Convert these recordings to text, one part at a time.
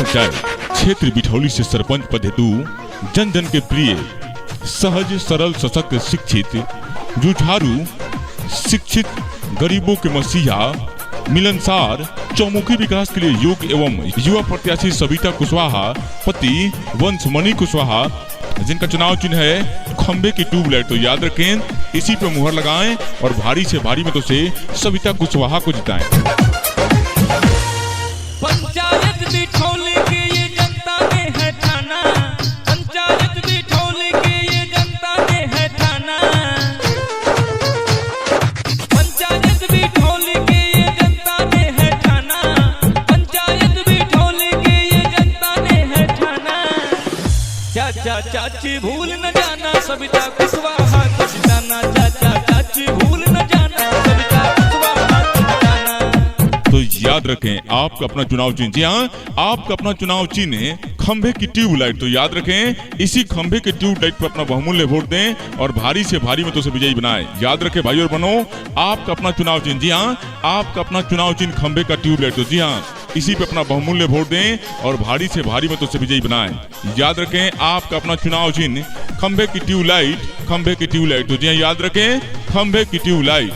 पंचायत क्षेत्र बिठौली से सरपंच पद हेतु जन जन के प्रिय, सहज, सरल, सशक्त, शिक्षित, जुझारू, शिक्षित, गरीबों के मसीहा, मिलनसार, चौमुखी विकास के लिए योग्य एवं युवा प्रत्याशी सविता कुशवाहा पति वंशमणि कुशवाहा, जिनका चुनाव चिन्ह है खंबे की ट्यूबलाइट। तो याद रखें, इसी पे मुहर लगाएं और भारी से भारी मतों से सविता कुशवाहा को जिताएं। पंचायत बिठौली की ये जनता ने है ठाना, पंचायत बिठौली की ये जनता ने है ठाना, पंचायत बिठौली की ये जनता ने है ठाना, पंचायत बिठौली की ये जनता ने है ठाना। चाचा चाची भूल न जाना सविता कुशवाहा को जिताना, चाचा चाची भूल न जाना सविता कुशवाहा को जिताना। तो याद रखें, आपका अपना चुनाव चिन्ह, जी हाँ, आपका अपना चुनाव चिन्ह खंभे की ट्यूबलाइट। तो याद रखें, इसी खंभे के ट्यूबलाइट पर अपना बहुमूल्य वोट दें और भारी से भारी मतों से विजयी बनाएं। याद रखें भाई और बहनों, आपका अपना चुनाव चिन्ह, जी हाँ, आपका अपना चुनाव चिन्ह खंभे का ट्यूबलाइट। तो जी हाँ, इसी पे अपना बहुमूल्य वोट दें और भारी से भारी मतों से विजयी बनाएं। याद रखें, आपका अपना चुनाव चिन्ह खंभे की ट्यूबलाइट, खंभे की ट्यूबलाइट। तो जी हाँ, याद रखें, खंभे की ट्यूबलाइट।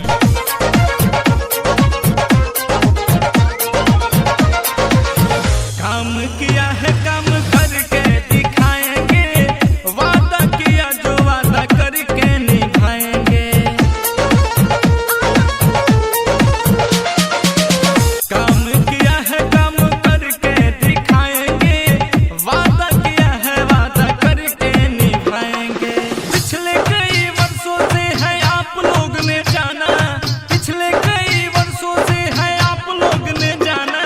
काम किया है काम करके दिखाएंगे, वादा किया जो वादा करके निभाएंगे। काम किया है काम करके दिखाएंगे, वादा किया है वादा करके निभाएंगे। पिछले कई वर्षों से है आप लोग ने जाना, पिछले कई वर्षों से है आप लोग ने जाना।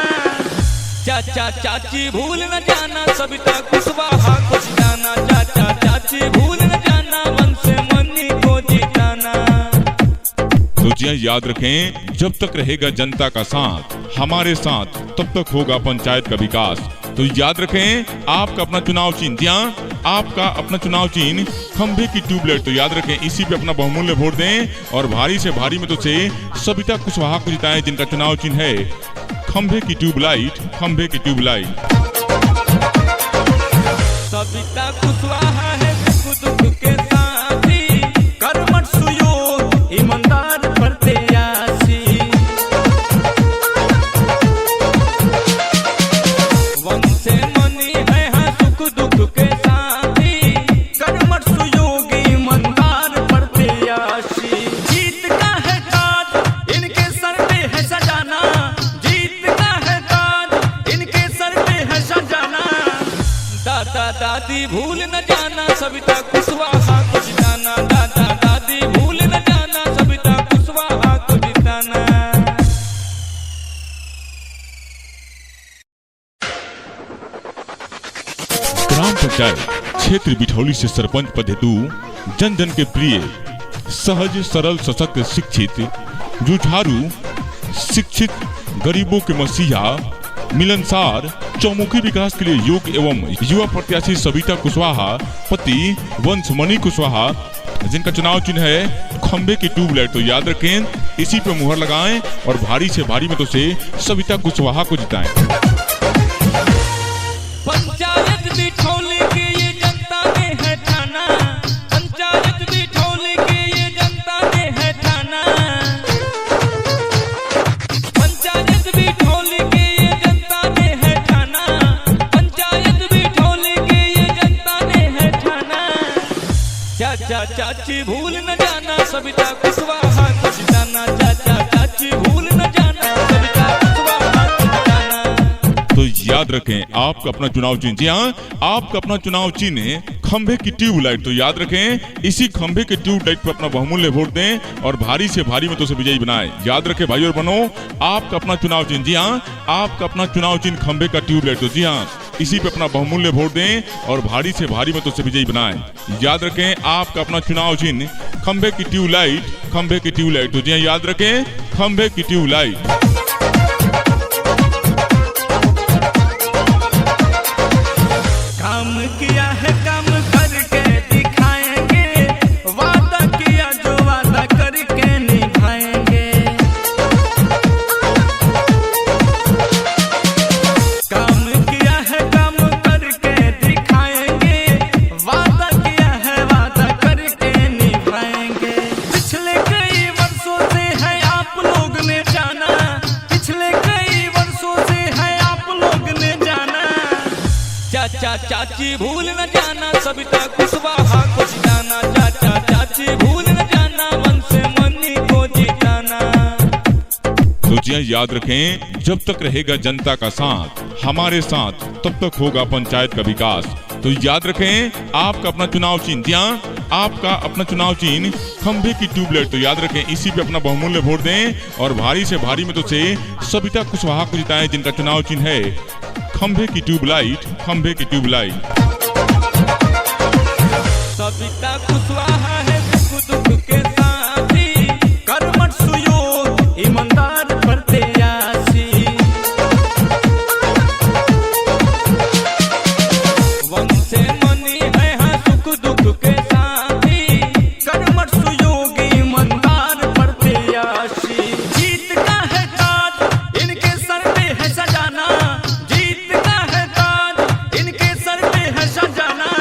चाचा चाची भूल न जाना सविता कुशवाहा को जिताना, चाचा चाची भूल न जाना वंशमणि को जिताना। तो जी हाँ, याद रखें, जब तक रहेगा जनता का साथ, हमारे साथ, तब तक होगा पंचायत का विकास। तो याद रखें, आपका अपना चुनाव चिन्ह, जी हाँ, आपका अपना चुनाव चिन्ह खंभे की ट्यूबलाइट। तो याद रखें, इसी पे अपना बहुमूल्य वोट दें और भारी से भारी मतों से सविता कुशवाहा को जिताएं, जिनका चुनाव चिन्ह है खंभे की ट्यूबलाइट, खंभे की ट्यूबलाइट। सविता कुशवाहा है सुख दुख के साथी, कर्मठ सुयोग ईमानदार प्रत्याशी। वंशमणि है हाँ सुख दुख के साथी, कर्मठ सुयोग ईमानदार प्रत्याशी। जीत का है ताज इनके सर पे है सजाना, जीत का है ताज इनके सर पे है सजाना। दादा दादी भूल न जाना सविता कुशवाहा को जिताना, दादा दादी भूल न जाना सविता कुशवाहा को जिताना। ग्राम पंचायत क्षेत्र बिठौली से सरपंच पद हेतु जन जन के प्रिय, सहज, सरल, सशक्त, शिक्षित, जुझारू, शिक्षित, गरीबों के मसीहा, मिलनसार, चौमुखी विकास के लिए योग्य एवं युवा प्रत्याशी सविता कुशवाहा पति वंशमणि कुशवाहा, जिनका चुनाव चिन्ह है खंबे की ट्यूबलाइट। तो याद रखें, इसी पे मुहर लगाएं और भारी से भारी मतों से सविता कुशवाहा को जिताएं। पंचायत बिठौली की ये जनता ने है ठाना, पंचायत बिठौली की ये जनता ने है ठाना, पंचायत बिठौली की ये जनता ने है ठाना, पंचायत बिठौली की ये जनता ने है ठाना। चाचा चाची भूल न जाना सविता कुशवाहा को जिताना, चाचा चाची भूल न जाना सविता कुशवाहा को जिताना। तो याद रखें, आपका अपना चुनाव चिन्ह, जी हाँ, आपका अपना चुनाव चिन्ह खंभे की ट्यूबलाइट। तो याद रखें, इसी खंभे के ट्यूबलाइट पर अपना बहुमूल्य वोट दें और भारी से भारी मतों से विजयी बनाएं। याद रखें भाई और बहनों, आपका अपना चुनाव चिन्ह, जी हाँ, आपका अपना चुनाव चिन्ह खंभे का ट्यूबलाइट। तो जी हाँ, इसी पे अपना बहुमूल्य वोट दें और भारी से भारी मतों से विजयी बनाएं। याद रखें, आपका अपना चुनाव चिन्ह खंभे की ट्यूबलाइट, खंभे की ट्यूबलाइट। तो जी हाँ, याद रखें, खंभे की ट्यूबलाइट। काम किया है काम करके दिखाएंगे, वादा किया जो वादा करके निभाएंगे। काम किया है काम चाचा चाची भूल न जाना, सविता कुशवाहा को जिताना। चाचा चाची भूल न जाना, मन से मनी को जिताना। तो जी याद रखें, जब तक रहेगा जनता का साथ हमारे साथ, तब तक होगा पंचायत का विकास। तो याद रखें, आपका अपना चुनाव चिन्ह, जी हाँ, आपका अपना चुनाव चिन्ह खंभे की ट्यूबलाइट। तो याद रखें, इसी पे अपना बहुमूल्य वोट दें और भारी से भारी मतों से सविता कुशवाहा को जिताएं, जिनका चुनाव चिन्ह है खंभे की ट्यूबलाइट। खंभे की ट्यूबलाइट। सविता कुशवाहा है सुख दुख के साथी, कर्मठ सुयोग ईमानदार प्रत्याशी। वन से मनी है हाँ सुख दुख के साथी, कर्मठ सुयोग ईमानदार प्रत्याशी। जीत का है ताज इनके सर पे है सजाना, जीत का है ताज इनके सर पे है सजाना।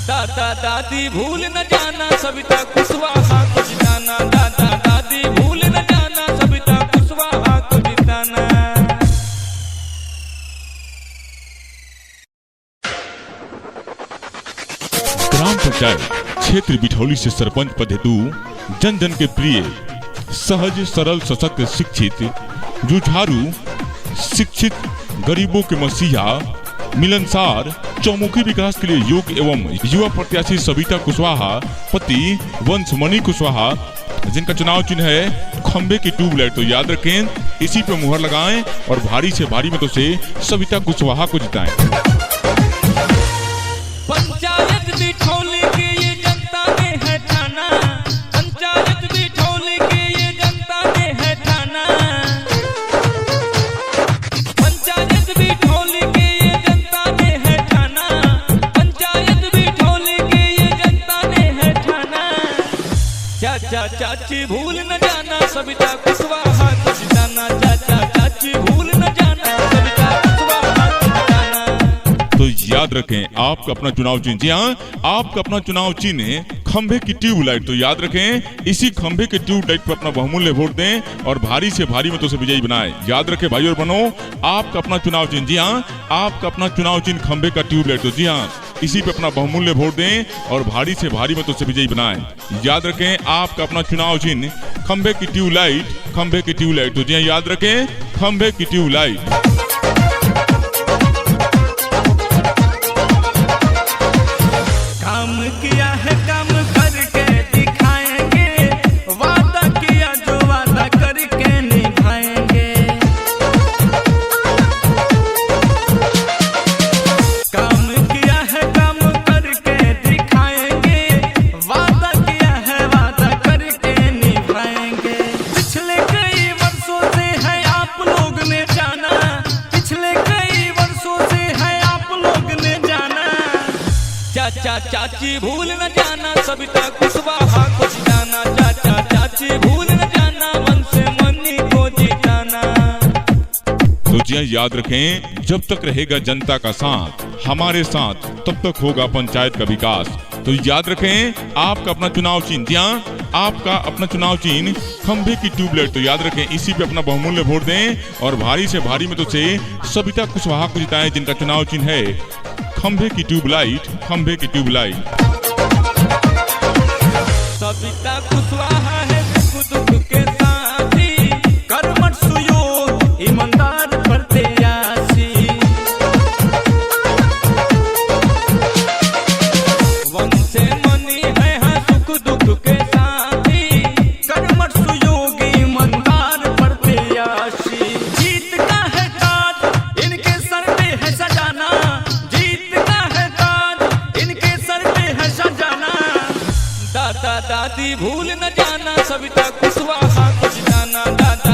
दादा दादी भूल न जाना, सविता कुशवाहा को जिताना। दादा दादी भूल न जाना, सविता कुशवाहा को जिताना। ग्राम पंचायत क्षेत्र बिठौली से सरपंच पद हेतु जन जन के प्रिय, सहज सरल सशक्त शिक्षित जुझारू शिक्षित गरीबों के मसीहा मिलनसार चौमुखी विकास के लिए योग्य एवं युवा प्रत्याशी सविता कुशवाहा पति वंशमणि कुशवाहा, जिनका चुनाव चिन्ह है खंभे की ट्यूबलाइट। तो याद रखें, इसी पे मुहर लगाएं और भारी से भारी मतों से सविता कुशवाहा को जिताएं। पंचायत बिठौली के ये जनता ने है ठाना, पंचायत बिठौली के ये जनता ने है ठाना। पंचायत बिठौली के ये जनता ने है ठाना, पंचायत बिठौली के ये जनता ने है ठाना। चाचा चाची भूल न जाना, सविता कुशवाहा को जिताना। चाचा चाची भूल न जाना, सविता कुशवाहा को जिताना। तो याद रखें, आपका अपना चुनाव चिन्ह, जी हाँ, आपका अपना चुनाव चिन्ह है खंभे की ट्यूबलाइट। तो याद रखें, इसी खंभे के ट्यूबलाइट पर अपना बहुमूल्य वोट दें और भारी से भारी मतों से विजयी बनाएं। याद रखें भाई और बहनों, आपका अपना चुनाव चिन्ह, जी हाँ, आपका अपना चुनाव चिन्ह खंभे का ट्यूबलाइट। तो जी हाँ, इसी पे अपना बहुमूल्य वोट दें और भारी से भारी मतों से विजयी बनाएं। याद रखें, आपका अपना चुनाव चिन्ह खंभे की ट्यूबलाइट। खंभे की ट्यूबलाइट। तो जी हाँ, याद रखें, खंभे की ट्यूबलाइट। काम किया है काम करके दिखाएंगे, वादा किया जो वादा करके निभाएंगे। काम किया है काम करके दिखाएंगे, वादा किया है वादा करके निभाएंगे। पिछले कई वर्षों से है आप लोग ने जाना, पिछले कई वर्षों से है आप लोग ने जाना। चाचा चाची भूल न जाना, सविता कुशवाहा को जिताना। चाचा चाची भूल न जाना, मन से मनी को जिताना। तो जी हाँ, याद रखें, जब तक रहेगा जनता का साथ हमारे साथ, तब तक होगा पंचायत का विकास। तो याद रखें, आपका अपना चुनाव चिन्ह, जी हाँ, आपका अपना चुनाव चिन्ह खंभे की ट्यूबलाइट। तो याद रखें, इसी पे अपना बहुमूल्य वोट दें और भारी से भारी मतों से सविता कुशवाहा को जिताएं, जिनका चुनाव चिन्ह है खंभे की ट्यूबलाइट। खंभे की ट्यूबलाइट। सविता कुशवाहा है सुख दुख के साथी, कर्मठ सुयोग ईमानदार प्रत्याशी। वन से मनी है हाँ सुख दुख के साथी, कर्मठ सुयोग ईमानदार प्रत्याशी। जीत का है ताज इनके सर पे है सजाना, जीत का है ताज इनके सर पे है सजाना। दादा दादी भूल न जाना, सविता कुशवाहा को जिताना। दादा